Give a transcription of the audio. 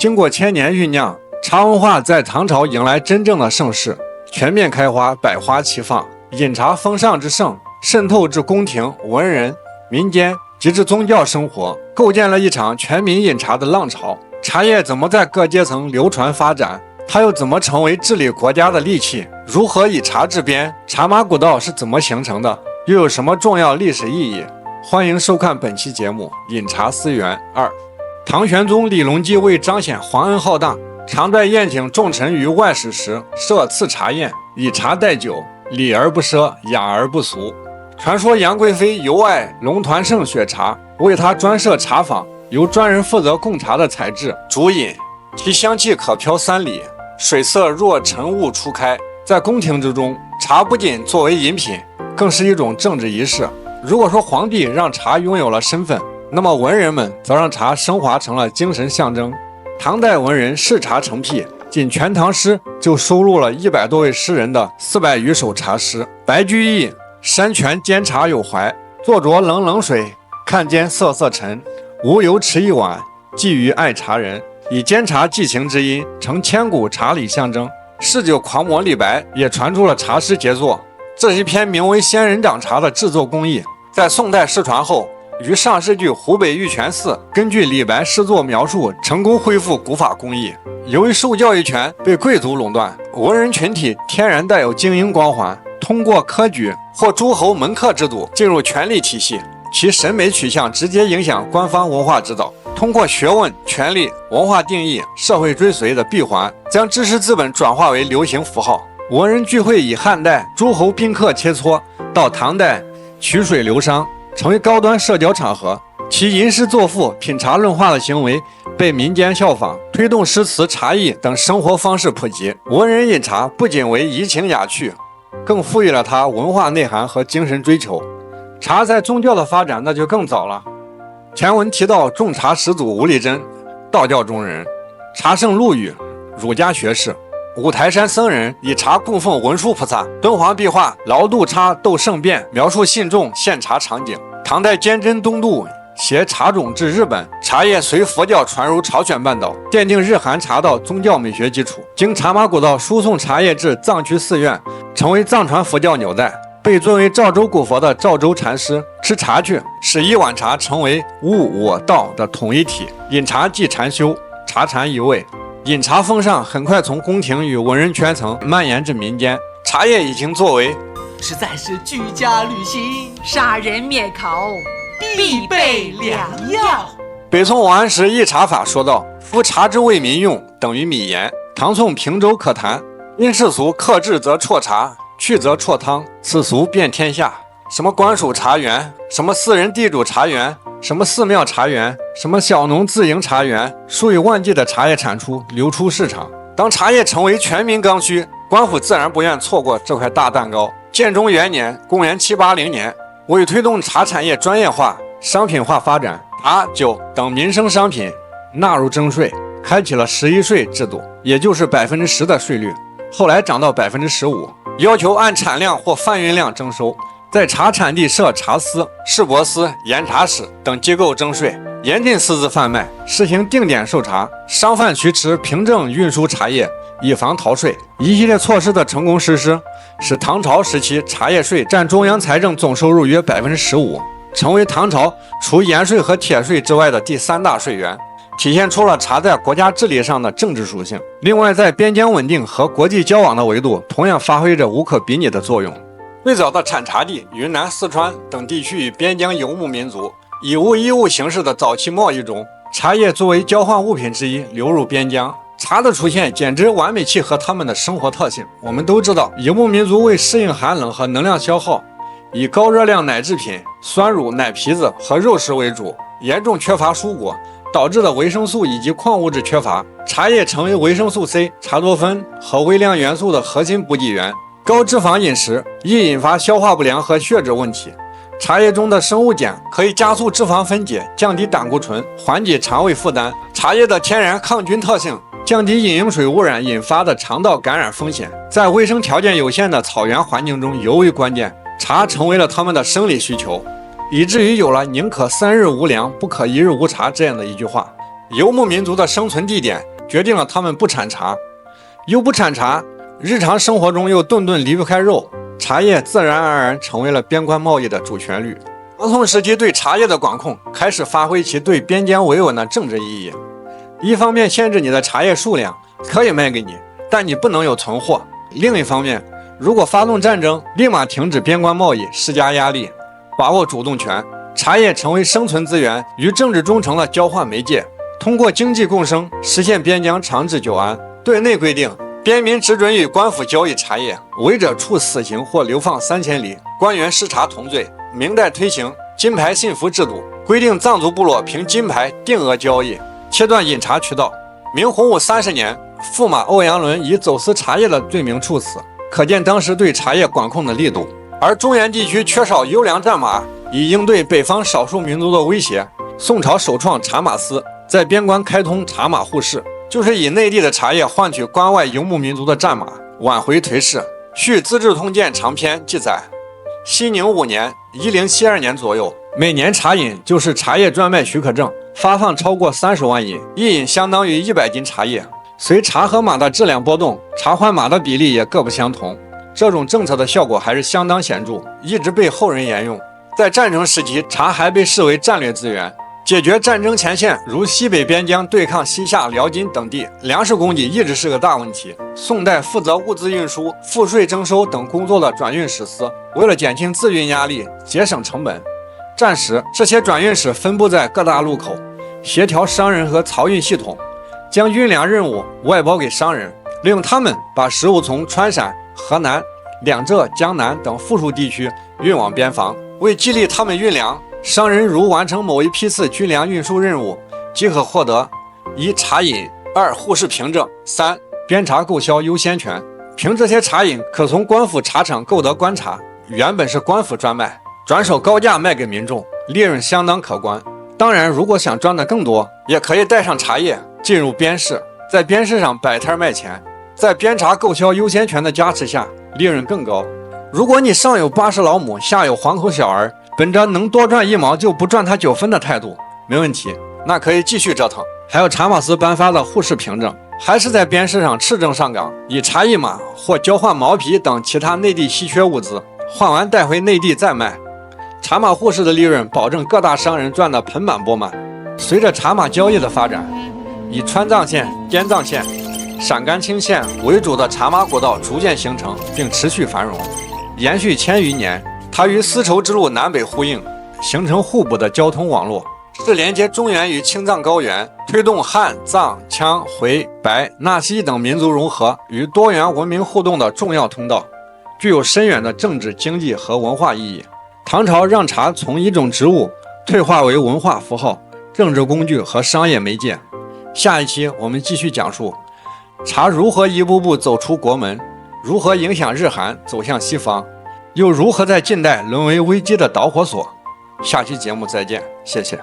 经过千年酝酿，茶文化在唐朝迎来真正的盛世，全面开花，百花齐放。饮茶风尚之盛，渗透至宫廷、文人、民间及至宗教生活，构建了一场全民饮茶的浪潮。茶叶怎么在各阶层流传发展？它又怎么成为治理国家的利器？如何以茶治边？茶马古道是怎么形成的？又有什么重要历史意义？欢迎收看本期节目《饮茶思源2》。唐玄宗李隆基为彰显皇恩浩荡，常在宴请重臣于外史时设赐茶宴，以茶代酒，礼而不奢，雅而不俗。传说杨贵妃尤爱龙团胜雪茶，为她专设茶坊，由专人负责供茶的采制、煮饮，其香气可飘3里，水色若晨雾初开。在宫廷之中，茶不仅作为饮品，更是一种政治仪式。如果说皇帝让茶拥有了身份，那么文人们则让茶升华成了精神象征。唐代文人嗜茶成癖，仅《全唐诗》就收录了100多位诗人的400余首茶诗。白居易山泉煎茶有怀，坐酌冷冷水，看间瑟瑟尘。无由持一碗，寄予爱茶人。以煎茶寄情之音，成千古茶礼象征。嗜酒狂魔李白也传出了茶诗杰作，这是一篇名为《仙人掌茶》的制作工艺，在宋代失传后，于上世纪湖北玉泉寺根据李白诗作描述，成功恢复古法工艺。由于受教育权被贵族垄断，文人群体天然带有精英光环，通过科举或诸侯门客制度进入权力体系，其审美取向直接影响官方文化指导。通过学问、权力、文化定义、社会追随的闭环，将知识资本转化为流行符号。文人聚会以汉代诸侯宾客切磋，到唐代曲水流觞，成为高端社交场合。其吟诗作赋、品茶论画的行为被民间效仿，推动诗词、茶艺等生活方式普及。文人饮茶不仅为怡情雅趣，更赋予了它文化内涵和精神追求。茶在宗教的发展那就更早了。前文提到种茶始祖吴理真，道教中人；茶圣陆羽，儒家学士；五台山僧人以茶供奉文殊菩萨；敦煌壁画劳度叉斗圣变，描述信众献茶场景。唐代鉴真东渡携茶种至日本，茶叶随佛教传入朝鲜半岛，奠定日韩茶道宗教美学基础。经茶马古道输送茶叶至藏区寺院，成为藏传佛教纽带。被尊为赵州古佛的赵州禅师吃茶去，使一碗茶成为物我道的统一体。饮茶即禅修，茶禅一味。饮茶风尚很快从宫廷与文人圈层蔓延至民间，茶叶已经作为实在是居家旅行、杀人灭口必备良药。北宋王安石议茶法说道：夫茶之为民用，等于米盐。唐宋平周可谈，因世俗克制则辍茶，去则辍汤，此俗遍天下。什么官属茶园，什么私人地主茶园，什么寺庙茶园，什么小农自营茶园，数以万计的茶叶产出流出市场。当茶叶成为全民刚需，官府自然不愿错过这块大蛋糕。建中元年（公元780年），为推动茶产业专业化、商品化发展，茶、酒等民生商品纳入征税，开启了11税制度，也就是10%的税率，后来涨到15%。要求按产量或贩运量征收，在茶产地设茶司、市舶司、盐茶使等机构征税，严禁私自贩卖，实行定点售茶，商贩渠池凭证运输茶叶，以防逃税。一系列措施的成功实施，使唐朝时期茶叶税占中央财政总收入约15%，成为唐朝除盐税和铁税之外的第3大税源，体现出了茶在国家治理上的政治属性。另外，在边疆稳定和国际交往的维度，同样发挥着无可比拟的作用。最早的产茶地云南、四川等地区与边疆游牧民族以物易物形式的早期贸易中，茶叶作为交换物品之一流入边疆。茶的出现简直完美契合他们的生活特性。我们都知道，游牧民族为适应寒冷和能量消耗，以高热量奶制品、酸乳、奶皮子和肉食为主，严重缺乏蔬果，导致的维生素以及矿物质缺乏。茶叶成为维生素 C、茶多酚和微量元素的核心补给源。高脂肪饮食易引发消化不良和血脂问题。茶叶中的生物碱可以加速脂肪分解，降低胆固醇，缓解肠胃负担。茶叶的天然抗菌特性降低饮用水污染引发的肠道感染风险，在卫生条件有限的草原环境中尤为关键。茶成为了他们的生理需求，以至于有了宁可3日无粮，不可1日无茶这样的一句话。游牧民族的生存地点决定了他们不产茶，又不产茶，日常生活中又顿顿离不开肉，茶叶自然而然成为了边关贸易的主旋律。唐宋时期对茶叶的管控开始发挥其对边疆维稳的政治意义。一方面限制你的茶叶数量，可以卖给你，但你不能有存货；另一方面，如果发动战争，立马停止边关贸易，施加压力，把握主动权。茶叶成为生存资源与政治忠诚的交换媒介，通过经济共生实现边疆长治久安。对内规定，边民只准与官府交易茶叶，违者处死刑或流放3000里，官员失茶同罪。明代推行金牌信服制度，规定藏族部落凭金牌定额交易，切断饮茶渠道。明洪武30年，驸马欧阳伦以走私茶叶的罪名处死，可见当时对茶叶管控的力度。而中原地区缺少优良战马，以应对北方少数民族的威胁，宋朝首创茶马司，在边关开通茶马互市，就是以内地的茶叶换取关外游牧民族的战马，挽回颓势。据《资治通鉴》长篇记载，熙宁5年（1072年）左右，每年茶饮就是茶叶专卖许可证发放超过30万饮，一饮相当于100斤茶叶。随茶和马的质量波动，茶换马的比例也各不相同。这种政策的效果还是相当显著，一直被后人沿用。在战争时期，茶还被视为战略资源，解决战争前线如西北边疆对抗西夏、辽金等地粮食供给一直是个大问题。宋代负责物资运输、赋税征收等工作的转运使司，为了减轻自运压力、节省成本，战时这些转运使分布在各大路口，协调商人和漕运系统，将运粮任务外包给商人，利用他们把食物从川陕、河南、两浙、江南等富庶地区运往边防。为激励他们运粮，商人如完成某一批次军粮运输任务，即可获得1茶饮、2互市凭证、3边茶购销优先权。凭这些茶饮，可从官府茶厂购得官茶，原本是官府专卖，转手高价卖给民众，利润相当可观。当然，如果想赚得更多，也可以带上茶叶进入边市，在边市上摆摊卖钱。在边茶购销优先权的加持下，利润更高。如果你上有80老母，下有黄口小儿，本着能多赚1毛就不赚他9分的态度，没问题，那可以继续折腾。还有茶马司颁发的互市凭证，还是在边市上持证上岗，以茶一马或交换毛皮等其他内地稀缺物资，换完带回内地再卖。茶马互市的利润保证各大商人赚得盆满钵满。随着茶马交易的发展，以川藏线、滇藏线、陕甘青线为主的茶马古道逐渐形成并持续繁荣，延续1000余年。它与丝绸之路南北呼应，形成互补的交通网络，是连接中原与青藏高原，推动汉、藏、羌、回、白、纳西等民族融合与多元文明互动的重要通道，具有深远的政治、经济和文化意义。唐朝让茶从一种植物退化为文化符号、政治工具和商业媒介。下一期我们继续讲述茶如何一步步走出国门，如何影响日韩走向西方，又如何在近代沦为危机的导火索。下期节目再见，谢谢。